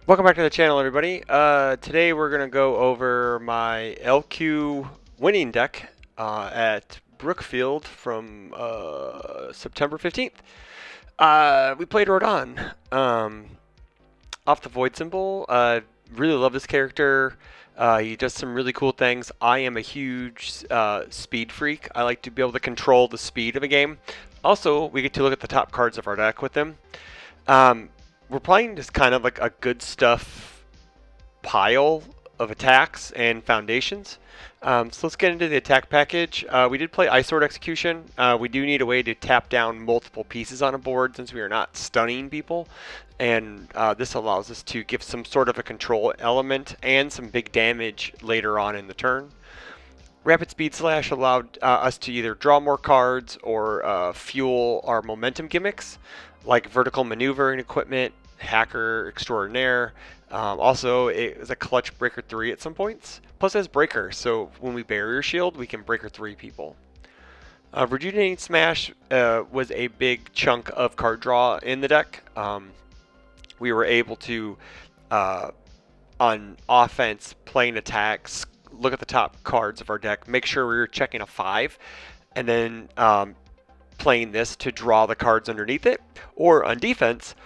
Welcome back to the channel, everybody. Today we're going to go over my LQ winning deck at Brookfield from September 15th. We played Rodan off the Void symbol. Really love this character. He does some really cool things. I am a huge speed freak. I like to be able to control the speed of a game. Also, we get to look at the top cards of our deck with him. Um, we're playing just kind of like a good stuff pile of attacks and foundations. So let's get into the attack package. We did play Ice Sword Execution. We do need a way to tap down multiple pieces on a board since we are not stunning people. And this allows us to give some sort of a control element and some big damage later on in the turn. Rapid Speed Slash allowed us to either draw more cards or fuel our momentum gimmicks, like vertical maneuvering equipment, hacker extraordinaire. Also, it was a clutch breaker 3 at some points. Plus, it has breaker, so when we barrier shield, we can breaker 3 people. Rejuvenating Smash was a big chunk of card draw in the deck. We were able to, on offense, playing attacks, look at the top cards of our deck, make sure we were checking a 5, and then playing this to draw the cards underneath it. Or on defense,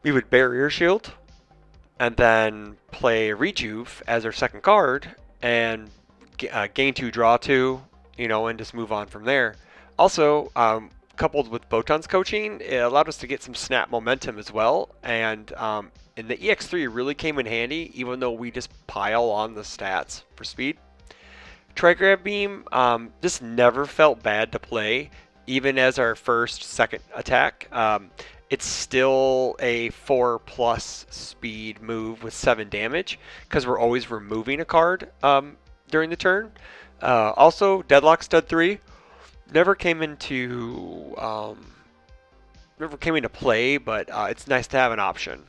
we would barrier shield and then play Rejuve as our second card and gain 2, draw 2, and just move on from there. Also, coupled with Botan's coaching, it allowed us to get some snap momentum as well. And the EX3 really came in handy, even though we just pile on the stats for speed. Trigrab Beam just never felt bad to play, even as our second attack. It's still a 4+ speed move with 7 damage because we're always removing a card during the turn. Also, Deadlock Stud 3 never came into play, but it's nice to have an option.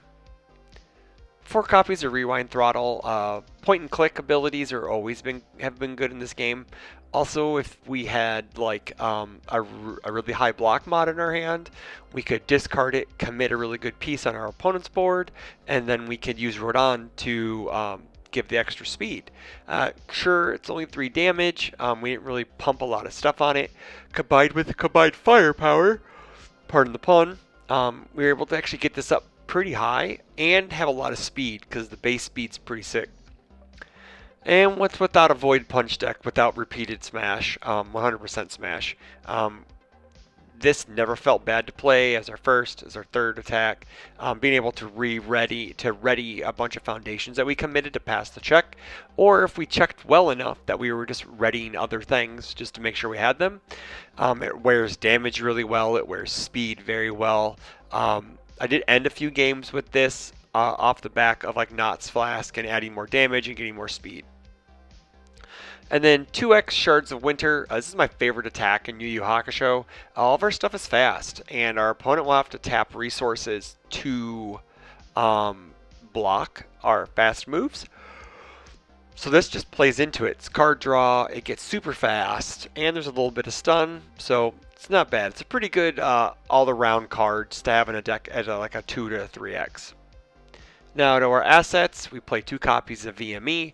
4 copies of Rewind Throttle. Point and click abilities have been good in this game. Also, if we had like a really high block mod in our hand, we could discard it, commit a really good piece on our opponent's board, and then we could use Rodan to give the extra speed. Sure, it's only 3 damage. We didn't really pump a lot of stuff on it. Combined with the combined firepower, pardon the pun, we were able to actually get this up pretty high and have a lot of speed because the base speed's pretty sick. And what's without a Void Punch deck without repeated smash, 100% smash. This never felt bad to play as our third attack. Being able to ready a bunch of foundations that we committed to pass the check, or if we checked well enough that we were just readying other things just to make sure we had them. It wears damage really well. It wears speed very well. I did end a few games with this off the back of like Knott's Flask and adding more damage and getting more speed. And then 2x Shards of Winter. This is my favorite attack in Yu Yu Hakusho. All of our stuff is fast, and our opponent will have to tap resources to block our fast moves. So this just plays into it. It's card draw, it gets super fast, and there's a little bit of stun, so it's not bad. It's a pretty good all-around card to have in a deck at like a 2 to 3x. Now to our assets, we play 2 copies of VME.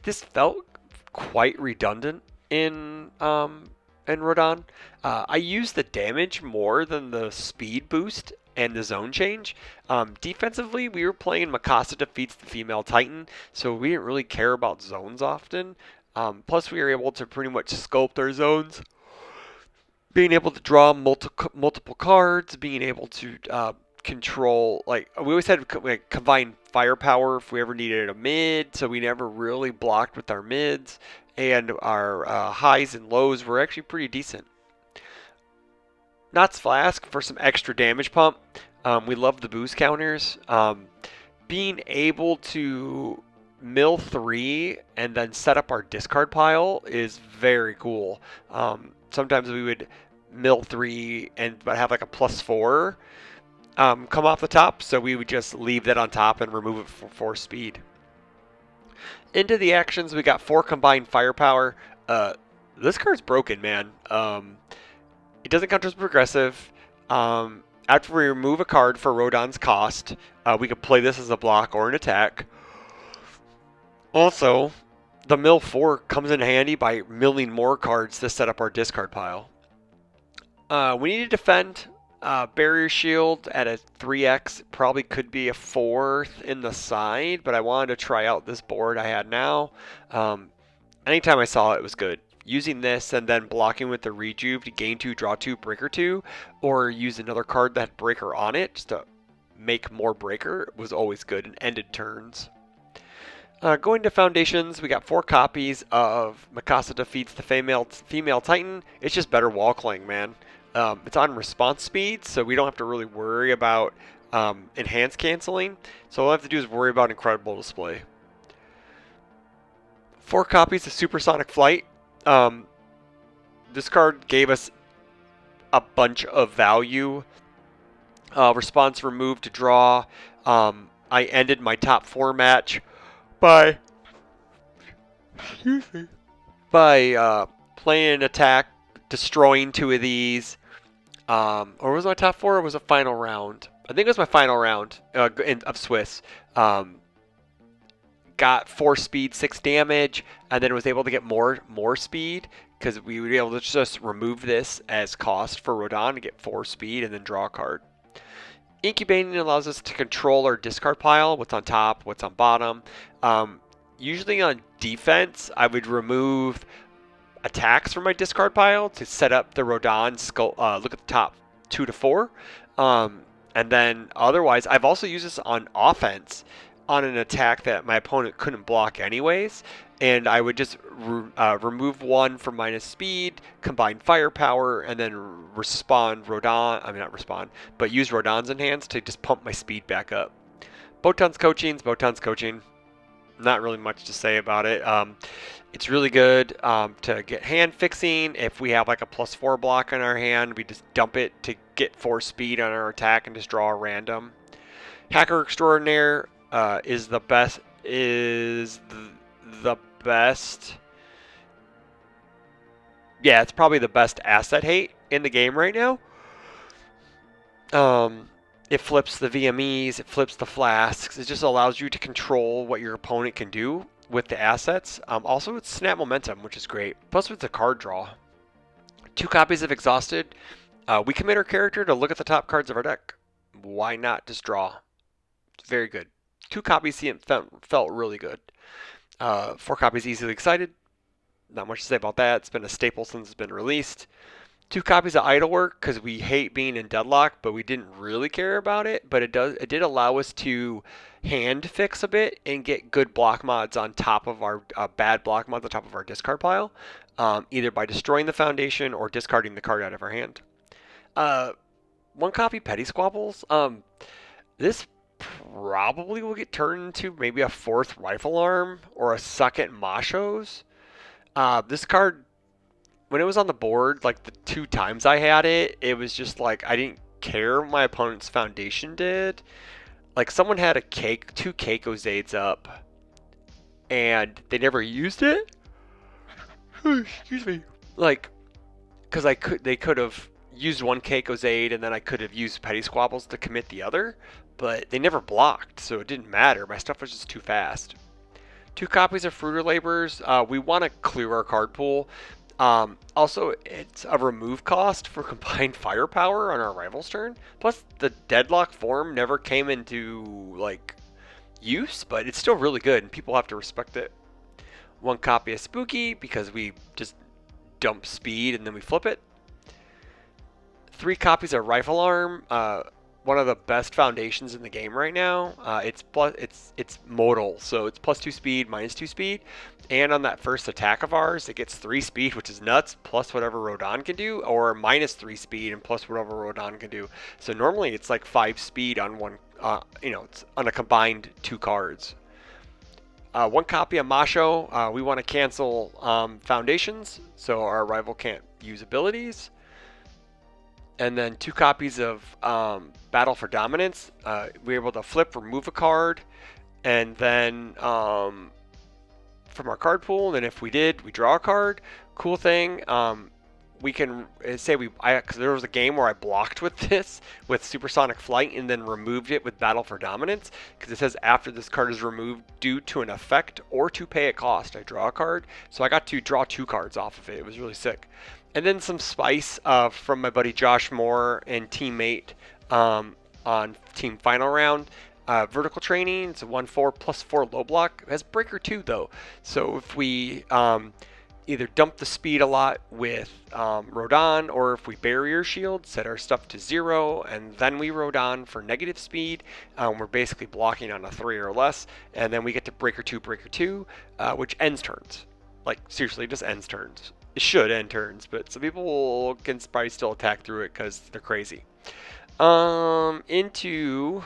This felt quite redundant in Rodan. I used the damage more than the speed boost and the zone change. Defensively, we were playing Mikasa defeats the female Titan, so we didn't really care about zones often. Plus, we were able to pretty much sculpt our zones. Being able to draw multiple cards, being able to control, like, we always had combined firepower if we ever needed a mid, so we never really blocked with our mids, and our highs and lows were actually pretty decent. Knott's Flask for some extra damage pump. We love the boost counters. Being able to mill 3 and then set up our discard pile is very cool. Sometimes we would mill 3 but have like a +4 come off the top, so we would just leave that on top and remove it for 4 speed. Into the actions, we got 4 combined firepower. This card's broken, man. It doesn't count as progressive. After we remove a card for Rodan's cost, we can play this as a block or an attack. Also, the mill 4 comes in handy by milling more cards to set up our discard pile. We need to defend. Barrier shield at a 3x probably could be a 4th in the side, but I wanted to try out this board I had now. Anytime I saw it, it was good. Using this and then blocking with the rejuve to gain 2, draw 2, breaker 2, or use another card that had breaker on it just to make more breaker was always good and ended turns. Going to foundations, we got 4 copies of Mikasa defeats the female Titan. It's just better wall clang, man. It's on response speed, so we don't have to really worry about enhance canceling. So all I have to do is worry about incredible display. 4 copies of Supersonic Flight. This card gave us a bunch of value. Response removed to draw. I ended my top 4 match by playing an attack, destroying 2 of these. Or was my top 4 or was it final round? I think it was my final round of Swiss. Got 4 speed, 6 damage, and then was able to get more speed because we would be able to just remove this as cost for Rodan to get 4 speed and then draw a card. Incubating allows us to control our discard pile, what's on top, what's on bottom. Usually on defense, I would remove attacks from my discard pile to set up the Rodan skull. Look at the top 2 to 4. And then otherwise, I've also used this on offense on an attack that my opponent couldn't block anyways. And I would just remove 1 for minus speed, combine firepower, and then respawn Rodan. I mean, not respawn, but use Rodan's enhance to just pump my speed back up. Botan's coaching. Not really much to say about it. It's really good to get hand fixing. If we have like a +4 block on our hand, we just dump it to get 4 speed on our attack and just draw a random. Hacker Extraordinaire is the best. Yeah, it's probably the best asset hate in the game right now. It flips the VMEs, it flips the flasks. It just allows you to control what your opponent can do with the assets. Also, it's snap momentum, which is great. Plus, it's a card draw. 2 copies of Exhausted. We commit our character to look at the top cards of our deck. Why not just draw? It's very good. 2 copies felt really good. 4 copies Easily Excited. Not much to say about that. It's been a staple since it's been released. 2 copies of Idlework because we hate being in deadlock, but we didn't really care about it. But it did allow us to hand fix a bit and get good block mods on top of our bad block mods on top of our discard pile, either by destroying the foundation or discarding the card out of our hand. 1 copy Petty Squabbles. This probably will get turned into maybe a 4th Rifle Arm or a 2nd Machos. This card, when it was on the board, like the 2 times I had it, it was just like I didn't care what my opponent's foundation did. Like someone had 2 Keiko Zades up, and they never used it. Excuse me. Like, because they could have used 1 Keiko Zade, and then I could have used Petty Squabbles to commit the other, but they never blocked, so it didn't matter. My stuff was just too fast. 2 copies of Fruiter Laborers. We want to clear our card pool. Also, it's a remove cost for combined firepower on our rival's turn. Plus, the deadlock form never came into like use, but it's still really good, and people have to respect it. 1 copy of Spooky because we just dump speed and then we flip it. 3 copies of Rifle Arm. One of the best foundations in the game right now. It's modal, so it's +2 speed, -2 speed, and on that first attack of ours, it gets 3 speed, which is nuts, plus whatever Rodan can do, or -3 speed and plus whatever Rodan can do. So normally it's like 5 speed on one. It's on a combined 2 cards. 1 copy of Macho. We want to cancel foundations, so our rival can't use abilities. And then 2 copies of Battle for Dominance. We're able to flip, remove a card, and then from our card pool. And then if we did, we draw a card. Cool thing, we can say because there was a game where I blocked with this with Supersonic Flight and then removed it with Battle for Dominance, because it says after this card is removed due to an effect or to pay a cost, I draw a card. So I got to draw 2 cards off of it. It was really sick. And then some spice from my buddy Josh Moore and teammate on Team Final Round. Vertical training, it's a 1/4 +4 low block. It has breaker 2 though. So if we either dump the speed a lot with Rodan, or if we barrier shield, set our stuff to 0, and then we Rodan for negative speed, we're basically blocking on a 3 or less, and then we get to breaker 2, which ends turns. Like, seriously, just ends turns. It should end turns, but some people can probably still attack through it because they're crazy. Into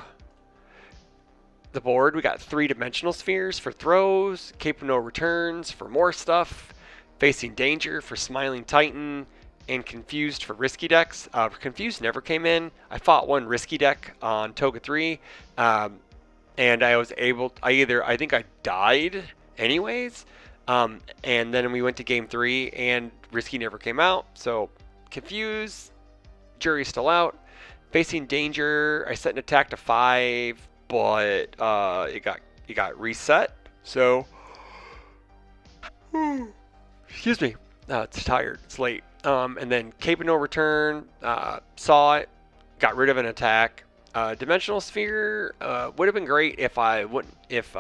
the board, we got 3-dimensional spheres for throws, Cape of No Returns for more stuff, Facing Danger for Smiling Titan, and Confused for risky decks. Confused never came in. I fought one risky deck on Toga 3, and I was able, I think I died anyways, and then we went to game 3, and risky never came out, so Confused, jury's still out. Facing Danger, I set an attack to 5, but it got reset, so excuse me, it's tired, it's late. And then Cape of No Return, saw it, got rid of an attack. Dimensional Sphere would have been great if I would have.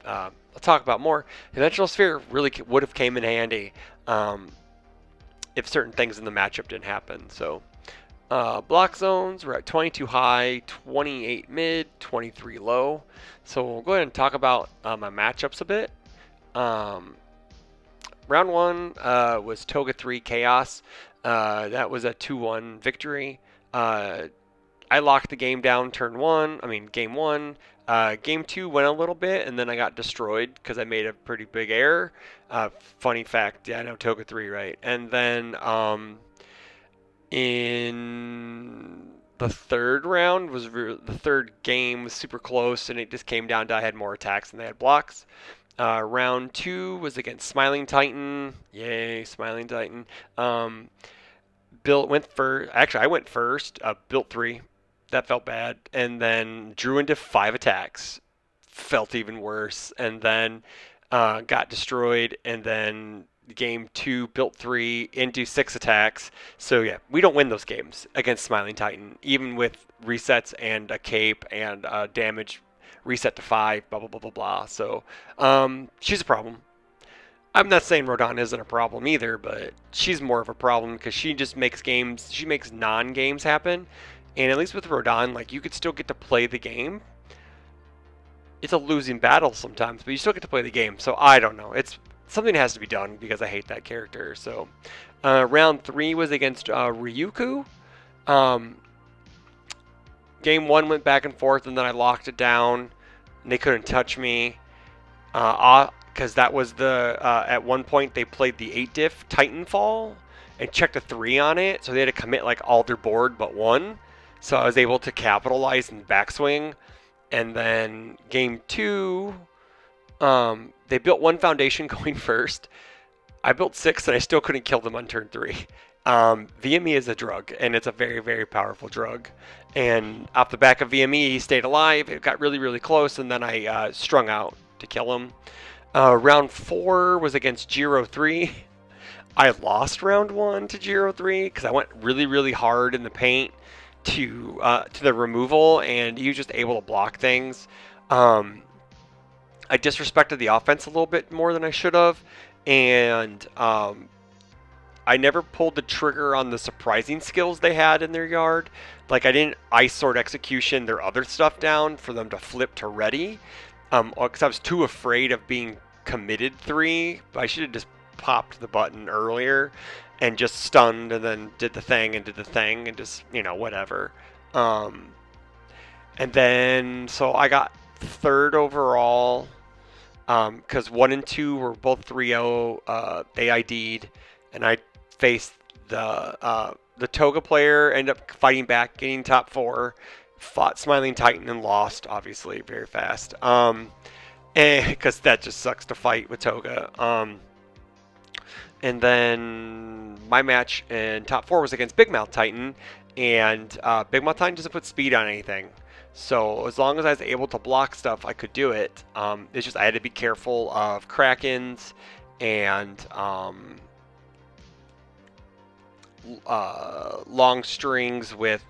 I'll talk about more. Dimensional Sphere really would have came in handy if certain things in the matchup didn't happen. So block zones, we're at 22 high, 28 mid, 23 low. So we'll go ahead and talk about my matchups a bit. Round 1 was Toga 3 Chaos. That was a 2-1 victory. I locked the game down game 1. Game 2 went a little bit, and then I got destroyed because I made a pretty big error. Funny fact, yeah, I know Toga 3, right? And then in the third round the third game was super close, and it just came down to I had more attacks than they had blocks. Round 2 was against Smiling Titan. Yay, Smiling Titan. Went first. Actually, I went first. Built 3. That felt bad. And then drew into 5 attacks. Felt even worse. And then got destroyed. And then game 2, built 3 into 6 attacks. So yeah, we don't win those games against Smiling Titan, even with resets and a cape and damage reset to 5, blah, blah, blah, blah, blah. So she's a problem. I'm not saying Rodan isn't a problem either, but she's more of a problem because she just makes non-games happen. And at least with Rodan, like, you could still get to play the game. It's a losing battle sometimes, but you still get to play the game. So I don't know. It's something has to be done because I hate that character. So round 3 was against Ryuku. Game 1 went back and forth, and then I locked it down. And they couldn't touch me because that was at one point they played the 8-diff Titanfall and checked a 3 on it, so they had to commit like all their board but 1. So I was able to capitalize and backswing. And then game 2, they built 1 foundation going first. I built 6, and I still couldn't kill them on turn 3. VME is a drug, and it's a very, very powerful drug. And off the back of VME, he stayed alive. It got really, really close, and then I strung out to kill him. Round 4 was against Jiro 3. I lost round 1 to Jiro 3 because I went really, really hard in the paint to the removal, and he was just able to block things. I disrespected the offense a little bit more than I should have, and I never pulled the trigger on the surprising skills they had in their yard. Like, I didn't Ice Sword Execution their other stuff down for them to flip to ready, because I was too afraid of being committed 3. I should have just popped the button earlier and just stunned and then did the thing and just, whatever. And then, so I got 3rd overall, because 1 and 2 were both 3-0. They ID'd, and I faced the Toga player, ended up fighting back, getting top 4, fought Smiling Titan and lost, obviously, very fast. Because that just sucks to fight with Toga. And then my match in top 4 was against Big Mouth Titan, and Big Mouth Titan doesn't put speed on anything. So as long as I was able to block stuff, I could do it. It's just I had to be careful of Krakens and long strings with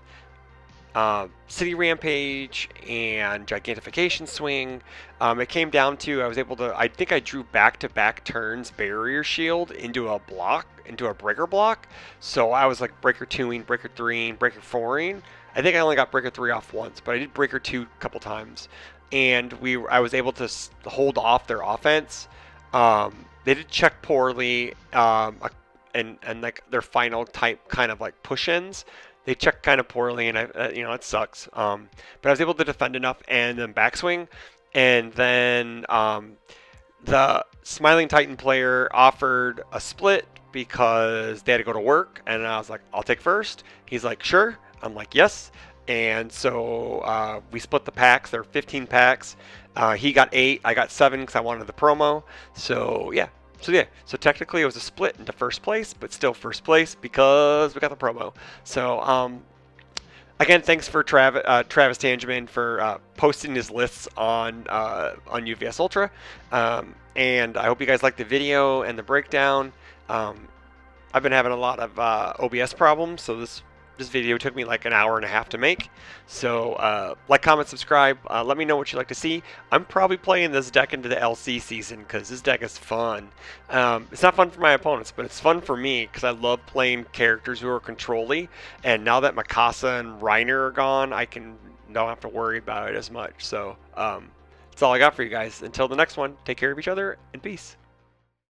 City Rampage and Gigantification Swing. It came down to I was able to. I think I drew back-to-back turns Barrier Shield into a block, into a breaker block. So I was like breaker 2ing, breaker 3ing, breaker 4ing. I think I only got breaker 3 off once, but I did breaker 2 a couple times, and I was able to hold off their offense. They did check poorly, and like their final type kind of like push-ins. They checked kind of poorly, and it sucks. But I was able to defend enough and then backswing, and then the Smiling Titan player offered a split because they had to go to work, and I was like, I'll take first. He's like, sure. I'm like, yes. And so we split the packs. There were 15 packs. He got 8. I got 7 because I wanted the promo. So yeah. So technically it was a split into first place, but still first place because we got the promo. So again, thanks for Travis Tangeman for posting his lists on UVS Ultra, and I hope you guys liked the video and the breakdown. I've been having a lot of OBS problems, so this video took me like an hour and a half to make. So like, comment, subscribe. Let me know what you'd like to see. I'm probably playing this deck into the LC season because this deck is fun. It's not fun for my opponents, but it's fun for me because I love playing characters who are control-y. And now that Mikasa and Reiner are gone, I don't have to worry about it as much. So that's all I got for you guys. Until the next one, take care of each other and peace.